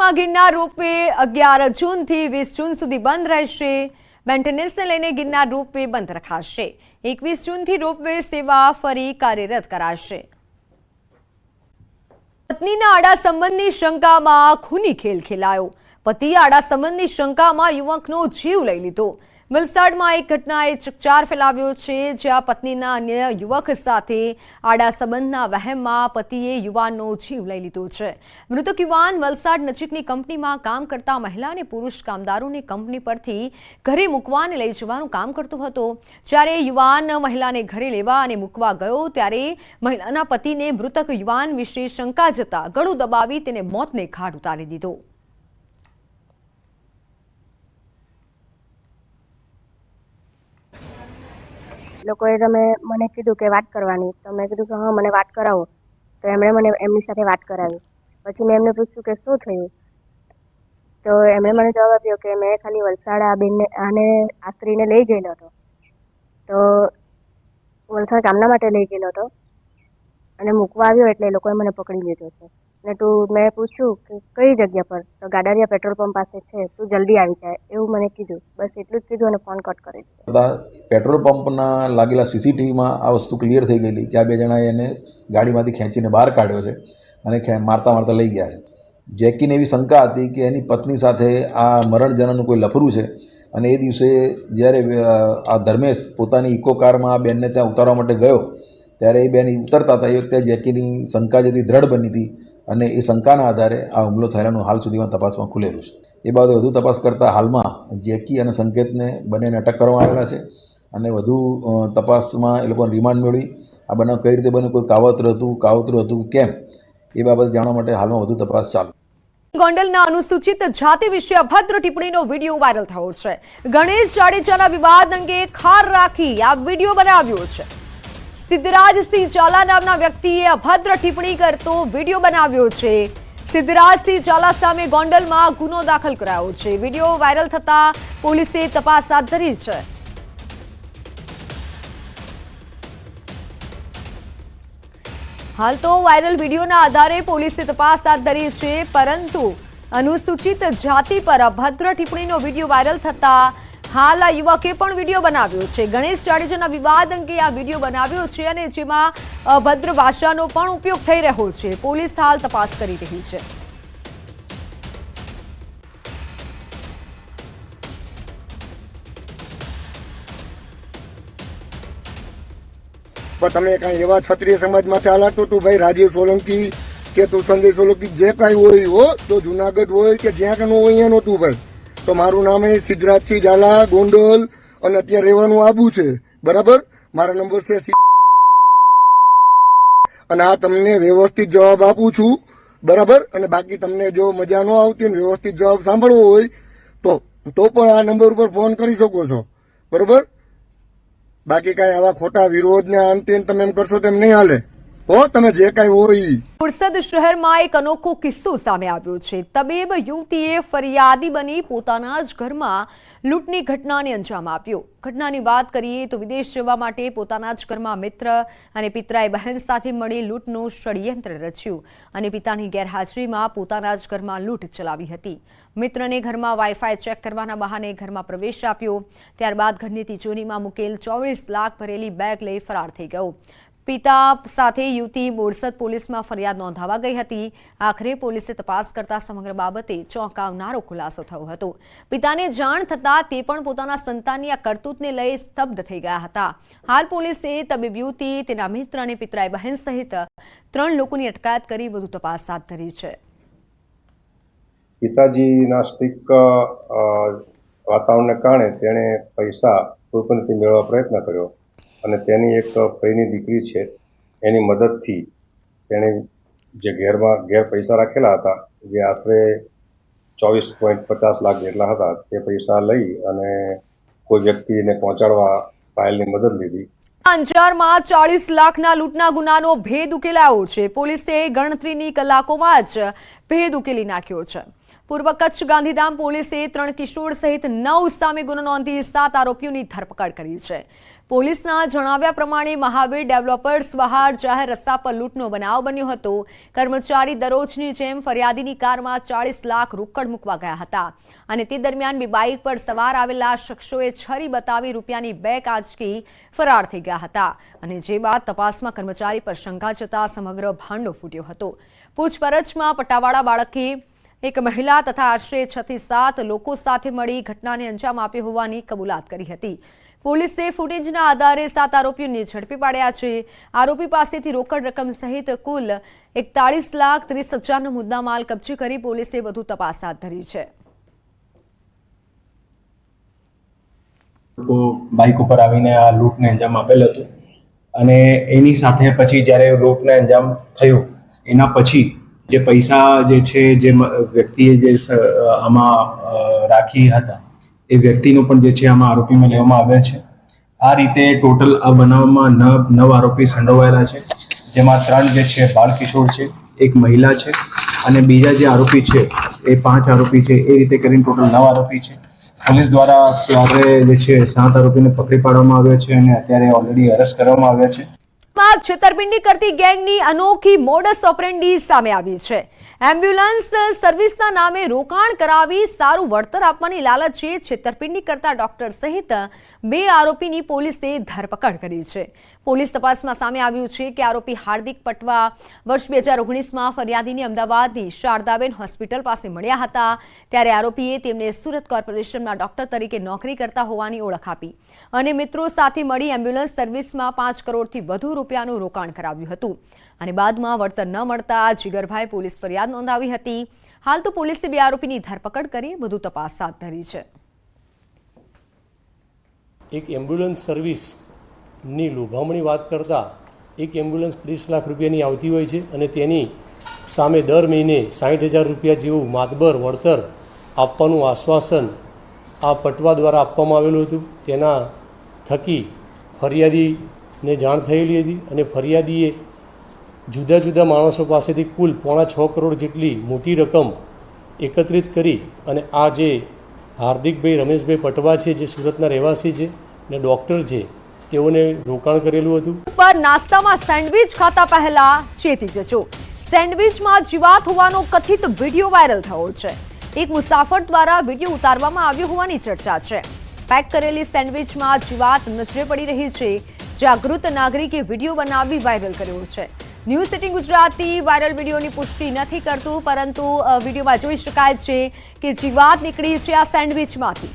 વલસાડમાં ગિરનાર રોપવે 11 જૂનથી 20 જૂન સુધી બંધ રહેશે। મેન્ટેનન્સને લઈને ગિરનાર રોપવે બંધ રખાશે। 21 જૂનથી રોપવે સેવા ફરી કાર્યરત કરાશે। પત્નીના આડા સંબંધની શંકામાં ખૂની ખેલ ખેલાયો। પતિએ આડા સંબંધની શંકામાં યુવકનો જીવ લઈ લીધો। વલસાડમાં એક ઘટનાએ ચકચાર ફેલાવ્યો છે, જ્યાં પત્નીના અન્ય યુવક સાથે આડા સંબંધના વહેમમાં પતિએ યુવાનનો જીવ લઈ લીધો છે। મૃતક યુવાન વલસાડ નજીકની કંપનીમાં કામ કરતા મહિલા અને પુરુષ કામદારોને કંપની પરથી ઘરે મૂકવાને લઈ જવાનું કામ કરતો હતો। જ્યારે યુવાન મહિલાને ઘરે લેવા અને મૂકવા ગયો ત્યારે મહિલાના પતિને મૃતક યુવાન વિશે શંકા જતા ગળું દબાવી તેને મોતને ઘાટ ઉતારી દીધો। લોકોએ મને કીધું કે વાત કરવાની, તો મેં કીધું કે હા મને વાત કરાવો, તો એમણે મને એમની સાથે વાત કરાવી। પછી મેં એમને પૂછ્યું કે શું થયું, તો એમણે મને જવાબ આપ્યો કે મેં ખાલી વલસાડ આ બેનને આ સ્ત્રીને લઈ ગયેલો હતો, તો વલસાડ કામના માટે લઈ ગયેલો હતો અને મૂકવા આવ્યો એટલે એ લોકોએ મને પકડી લીધો છે। ને મેં પૂછ્યું કે કઈ જગ્યા પર, તો ગાડારિયા પેટ્રોલ પંપ પાસે છે, તું જલ્દી આવી જાય એવું મને કીધું। બસ એટલું જ કીધું અને ફોન કટ કરી દીધો। પેટ્રોલ પંપના લાગેલા સીસીટીવીમાં આ વસ્તુ ક્લિયર થઈ ગયેલી કે આ બે જણાએ એને ગાડીમાંથી ખેંચીને બહાર કાઢ્યો છે અને મારતા મારતા લઈ ગયા છે। જેકીને એવી શંકા હતી કે એની પત્ની સાથે આ મરણ જનાનું કોઈ લફરું છે અને એ દિવસે જ્યારે આ ધર્મેશ પોતાની ઇકો કારમાં આ બેનને ત્યાં ઉતારવા માટે ગયો ત્યારે એ બેન ઉતરતા હતા એ વખતે જેકીની શંકા જેથી દ્રઢ બની હતી અને એ શંકાના આધારે આ હુમલો થયેલાનું હાલ સુધીમાં તપાસમાં ખુલેલું છે। એ બાબતે વધુ તપાસ કરતાં હાલમાં જેકી અને સંકેતને બંનેને અટક કરવામાં આવેલા છે અને વધુ તપાસમાં એ લોકોને રિમાન્ડ મેળવી આ બનાવ કઈ રીતે બન્યો, કોઈ કાવતરું હતું કેમ એ બાબતે જાણવા માટે હાલમાં વધુ તપાસ ચાલુ। ગોંડલના અનુસૂચિત જાતિ વિશે અભદ્ર ટિપ્પણીનો વિડીયો વાયરલ થયો છે। ગણેશ જાડેજાના વિવાદ અંગે ખાર રાખી આ વિડીયો બનાવ્યો છે। સિદ્ધરાજસિંહ ઝાલા નામના વ્યક્તિએ અભદ્ર ટિપ્પણી કરતો વિડીયો બનાવ્યો છે। સિદ્ધરાજસિંહ ઝાલા સામે ગોંડલમાં ગુનો દાખલ કરાયો છે। વિડીયો વાયરલ થતા પોલીસે તપાસ હાથ ધરી છે। હાલ તો વાયરલ વિડીયોના આધારે પોલીસે તપાસ હાથ ધરી છે, પરંતુ અનુસૂચિત જાતિ પર અભદ્ર ટિપ્પણીનો વિડીયો વાયરલ થતા હાલ આ યુવકે પણ વિડીયો બનાવ્યો છે। ગણેશ જાડેજાના વિવાદ અંગે આ વિડીયો બનાવ્યો છે અને જેમાં અભદ્ર ભાષાનો પણ ઉપયોગ થઈ રહ્યો છે। પોલીસ હાલ તપાસ કરી રહી છે। પણ તમે કઈ એવા ક્ષત્રિય સમાજમાંથી હાલાતો તું ભાઈ રાજીવ સોલંકી કે તું સંજય સોલંકી જે કાંઈ હોય હો, તો જુનાગઢ હોય કે જ્યાં કનો હોય અહીંયા નહોતું ભાઈ। તો મારું નામ એ સિદ્ધરાજસિંહ ઝાલા, ગોંડલ, અને અત્યારે રહેવાનું આબુ છે, બરાબર। મારા નંબર છે અને આ તમને વ્યવસ્થિત જવાબ આપું છું, બરાબર। અને બાકી તમને જો મજા ન આવતી ને વ્યવસ્થિત જવાબ સાંભળવો હોય તો પણ આ નંબર ઉપર ફોન કરી શકો છો, બરોબર। બાકી કઈ આવા ખોટા વિરોધને અંતે તમે એમ કરશો તેમ નહીં હાલે હો, તમે જે કઈ હોય। બોરસદ શહેરમાં એક અનોખો કિસ્સો સામે આવ્યો છે। તબીબ યુવતીએ ફરિયાદી બની પોતાના જ ઘરમાં લૂંટની ઘટનાને અંજામ આપ્યો। ઘટનાની વાત કરીએ તો વિદેશ જવા માટે પોતાના જ ઘરમાં મિત્ર અને પિતરાઈ બહેન સાથે મળી લૂંટનું ષડયંત્ર રચ્યું અને પિતાની ગેરહાજરીમાં પોતાના જ ઘરમાં લૂંટ ચલાવી હતી। મિત્રને ઘરમાં વાઈફાઈ ચેક કરવાના બહાને ઘરમાં પ્રવેશ આપ્યો, ત્યારબાદ ઘરની તિજોરીમાં મૂકેલ 24 લાખ ભરેલી બેગ લઈ ફરાર થઈ ગયો। પિતા સાથે યુવતી બોરસદ પોલીસમાં ફરિયાદ નોંધાવા ગઈ હતી। આખરે પોલીસે તપાસ કરતા સમગ્ર બાબતે ચોંકાવનારો ખુલાસો થયો હતો। પિતાને જાણ થતાં તે પણ પોતાના સંતાનની આ કરતૂતને લઈ સ્તબ્ધ થઈ ગયા હતા। હાલ પોલીસે તબીબ યુવતી, તેના મિત્ર અને પિતરાઈ બહેન સહિત 3 લોકોની અટકાયત કરી વધુ તપાસ હાથ ધરી છે। પિતાજીના સ્ટ્રિક્ટ વાતાવરણને કારણે તેણે પૈસા કોઈ પણ રીતે મેળવવા પ્રયત્ન કર્યો અને તેની એક ફઈની દીકરી છે એની મદદથી તેણે જે ઘેર પૈસા રાખેલા હતા, જે આશરે 24.50 લાખ જેટલા હતા, તે પૈસા લઈ અને કોઈ વ્યક્તિને પહોંચાડવા પાયલની મદદ લીધી। અંજારમાં 40 લાખના લૂંટના ગુનાનો ભેદ ઉકેલાયો છે। પોલીસે ગણતરીની કલાકોમાં જ ભેદ ઉકેલી નાખ્યો છે। પૂર્વ કચ્છ ગાંધીધામ પોલીસે 3 કિશોર સહિત 9 સામે ગુનો નોંધી 7 આરોપીઓની ધરપકડ કરી છે। પોલીસના જણાવ્યા પ્રમાણે મહાવીર ડેવલપર્સ બહાર જાહેર રસ્તા પર લૂંટનો બનાવ બન્યો હતો. કર્મચારી દરરોજની જેમ ફરિયાદીની કારમાં 40 લાખ રોકડ મૂકવા ગયા હતા અને તે દરમિયાન બે બાઇક પર સવાર આવેલા શખ્સોએ છરી બતાવી રૂપિયાની 2 કાચકી ફરાર થઈ ગયા હતા અને જે બાદ તપાસમાં કર્મચારી પર શંકા જતા સમગ્ર ભાંડો ફૂટ્યો હતો. પૂછપરછમાં પટ્ટાવાળા બાળકે એક મહિલા તથા આશરે 6 થી 7 લોકો સાથે મળી ઘટનાને અંજામ આપ્યો હોવાની કબૂલાત કરી હતી. પોલીસે ફૂટેજના આધારે 7 આરોપીઓને ઝડપી પાડ્યા છે. આરોપી પાસેથી રોકડ રકમ સહિત કુલ 41,30,000નો મુદ્દામાલ કબજે કરી પોલીસે વધુ તપાસ હાથ ધરી છે. બાઇક ઉપર આવીને આ લૂંટને અંજામ આપેલ હતું અને એની સાથે પછી જ્યારે લૂંટને અંજામ થયું એના પછી જે પૈસા જે છે જે વ્યક્તિએ જે આમાં રાખી હતા એ વ્યક્તિનો પણ જે છે આમાં આરોપીમાં લેવામાં આવ્યા છે. આ રીતે ટોટલ આ બનાવમાં 9 આરોપી સંડોવાયેલા છે, જેમાં 3 જે છે બાળકિશોર છે, 1 મહિલા છે અને બીજા જે આરોપી છે એ 5 આરોપી છે. એ રીતે કરીને ટોટલ 9 આરોપી છે. પોલીસ દ્વારા અત્યારે જે છે 7 આરોપીને પકડી પાડવામાં આવ્યા છે અને અત્યારે ઓલરેડી અરેસ્ટ કરવામાં આવ્યા છે. છેતરપિંડી કરતી ગેંગની અનોખી મોડસ ઓપરેન્ડી સામે આવી છે. એમ્બ્યુલન્સ સર્વિસના નામે રોકાણ કરાવી સારું વળતર આપવાની લાલચે છેતરપિંડી કરતા ડોક્ટર સહિત 2 આરોપીની પોલીસે ધરપકડ કરી છે. પોલીસ તપાસમાં સામે આવ્યું છે કે આરોપી હાર્દિક પટવા વર્ષ 2019માં ફરિયાદીની અમદાવાદની શારદાબેન હોસ્પિટલ પાસે મળ્યા હતા. ત્યારે આરોપીએ તેમને સુરત કોર્પોરેશનમાં ડોક્ટર તરીકે નોકરી કરતા હોવાની ઓળખ આપી અને મિત્રો સાથે મળી એમ્બ્યુલન્સ સર્વિસમાં 5 કરોડથી વધુ રૂપિયાનું રોકાણ કરાવ્યું હતું અને બાદમાં વળતર ન મળતા જીગરભાઈ પોલીસ ફરિયાદ નોંધાવી હતી. હાલ તો પોલીસે 2 આરોપીની ધરપકડ કરી વધુ તપાસ હાથ ધરી છે. એક એમ્બ્યુલન્સ સર્વિસની લોભામણી વાત કરતાં એક એમ્બ્યુલન્સ 30 લાખ રૂપિયાની આવતી હોય છે અને તેની સામે દર મહિને 60,000 રૂપિયા જેવું માતબર વળતર આપવાનું આશ્વાસન આ પટવા દ્વારા આપવામાં આવેલું હતું. તેના થકી ફરિયાદીને જાણ થયેલી હતી અને ફરિયાદીએ જુદા જુદા માણસો પાસેથી કુલ 6.5 કરોડ જેટલી મોટી રકમ એકત્રિત કરી અને આ જે હાર્દિકભાઈ રમેશભાઈ પટવા છે જે સુરતના રહેવાસી છે અને ડૉક્ટર છે તેઓને રોકાણ કરેલું હતું. પર નાસ્તામાં સેન્ડવિચ ખાતા પહેલા ચેતી જજો. સેન્ડવિચમાં જીવાત હોવાનો કથિત વિડીયો વાયરલ થયો છે. એક મુસાફર દ્વારા વિડીયો ઉતારવામાં આવ્યો હોવાની ચર્ચા છે. પેક કરેલી સેન્ડવિચમાં જીવાત નજરે પડી રહી છે. જાગૃત નાગરિકે વિડીયો બનાવી વાયરલ કર્યો છે. ન્યૂઝ 18 ગુજરાતી વાયરલ વિડીયોની પુષ્ટિ નથી કરતું, પરંતુ વિડીયોમાં જોઈ શકાય છે કે જીવાત નીકળી છે આ સેન્ડવિચમાંથી.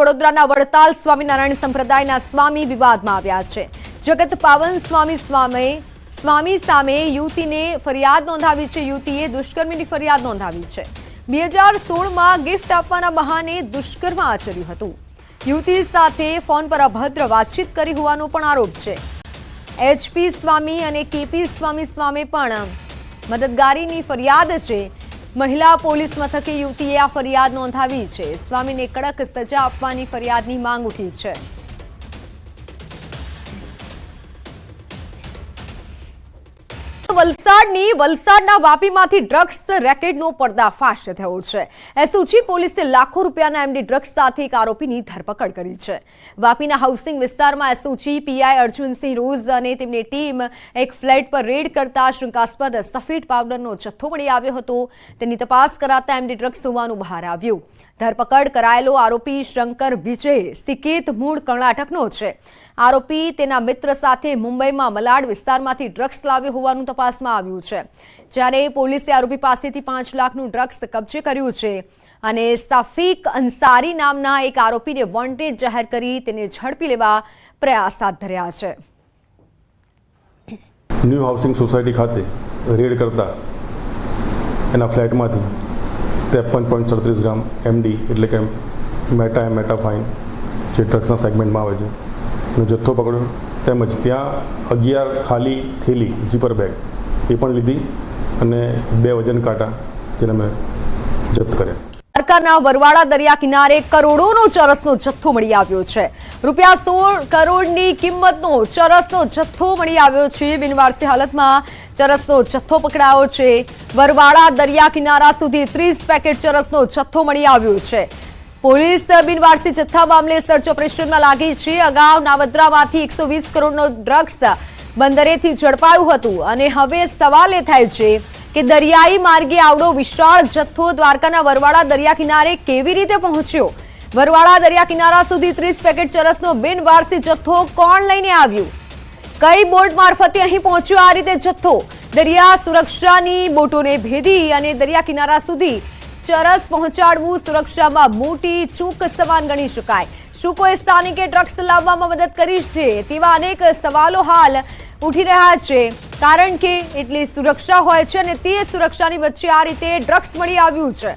વડોદરાના વડતાલ સ્વામિનારાયણ સંપ્રદાયના સ્વામી વિવાદમાં આવ્યા છે. જગત પાવન સ્વામી સામે યુવતીને ફરિયાદ નોંધાવી છે. યુવતીએ દુષ્કર્મની ફરિયાદ નોંધાવી છે. 2016માં ગિફ્ટ આપવાના બહાને દુષ્કર્મ આચર્યું હતું. યુવતી સાથે ફોન પર અભદ્ર વાતચીત કરી હોવાનો પણ આરોપ છે. HP સ્વામી અને KP સ્વામી સામે પણ મદદગારીની ફરિયાદ છે. મહિલા પોલીસ મથકે યુવતીએ આ ફરિયાદ નોંધાવી છે. સ્વામીને કડક સજા આપવાની ફરિયાદની માંગ ઉઠી છે. વલસાડના વાપીમાંથી ડ્રગ્સ રેકેટનો પર્દાફાશ થયો છે. એસઓજી પોલીસે લાખો રૂપિયાના MD ડ્રગ્સ સાથે એક આરોપીની ધરપકડ કરી છે. વાપીના હાઉસિંગ વિસ્તારમાં એસઓજી PI અર્જુનસિંહ રોઝ અને તેમની ટીમ એક ફ્લેટ પર રેડ કરતા શંકાસ્પદ સફેદ પાવડરનો જથ્થો મળી આવ્યો હતો. તેની તપાસ કરાતા MD ડ્રગ્સ હોવાનું બહાર આવ્યું. ધરપકડ કરાયેલો આરોપી શંકર વિજય સિકેત મૂળ કર્ણાટકનો છે. આરોપી તેના મિત્ર સાથે મુંબઈમાં મલાડ વિસ્તારમાંથી ડ્રગ્સ લાવ્યો હોવાનું તપાસમાં આવ્યું છે. જ્યારે પોલીસે આરોપી પાસેથી 5 લાખનું ડ્રગ્સ કબજે કર્યું છે અને સફીક અંસારી નામના એક આરોપીને વોન્ટેડ જાહેર કરી તેને ઝડપી લેવા પ્રયાસ હાથ ધર્યા છે. ન્યૂ હાઉસિંગ સોસાયટી ખાતે રેડ કરતા એના ફ્લેટમાંથી 53.37 ગ્રામ MD એટલે કે મેટાફાઇન જે ડ્રગ્સના સેગમેન્ટમાં આવે છે એનો જથ્થો પકડ્યો. તેમજ ત્યાં 11 ખાલી થેલી ઝીપર બેગ એ પણ લીધી અને 2 વજન કાંટા જેને મેં જપ્ત કર્યા. દ્વારકાના વરવાડા દરિયા કિનારે કરોડોનો ચરસનો જથ્થો મળી આવ્યો છે. રૂપિયા 16 કરોડની કિંમતનો ચરસનો જથ્થો મળી આવ્યો છે. બિનવારસી હાલતમાં ચરસનો જથ્થો પકડાયો છે. વરવાડા દરિયા કિનારા સુધી 30 પેકેટ ચરસનો જથ્થો મળી આવ્યો છે. પોલીસ બિનવારસી જથ્થા મામલે સર્ચ ઓપરેશનમાં લાગી છે. અગાઉ નાવદ્રામાંથી 120 કરોડનો ડ્રગ્સ બંદરેથી ઝડપાયું હતું અને હવે સવાલ એ થાય છે કે દરિયાઈ માર્ગે આવડો વિશાળ જથ્થો દ્વારકાના વરવાડા દરિયા કિનારે કેવી રીતે પહોંચ્યો? વરવાડા દરિયા કિનારા સુધી 30 પેકેટ ચરસનો બિનવારસી જથ્થો કોણ લઈને આવ્યું? કઈ બોટ મારફતે અહીં પહોંચ્યો આ રીતે જથ્થો? દરિયા સુરક્ષાની બોટોને ભેદી અને દરિયા કિનારા સુધી ચરસ પહોંચાડવું સુરક્ષામાં મોટી ચૂક સમાન ગણી શકાય. શું કોઈ સ્થાનિકે ડ્રગ્સ લાવવામાં મદદ કરી છે? તેવા અનેક સવાલો હાલ ઉઠી રહ્યા છે, કારણ કે એટલી સુરક્ષા હોય છે અને તે સુરક્ષાની વચ્ચે આ રીતે ડ્રગ્સ મળી આવ્યું છે.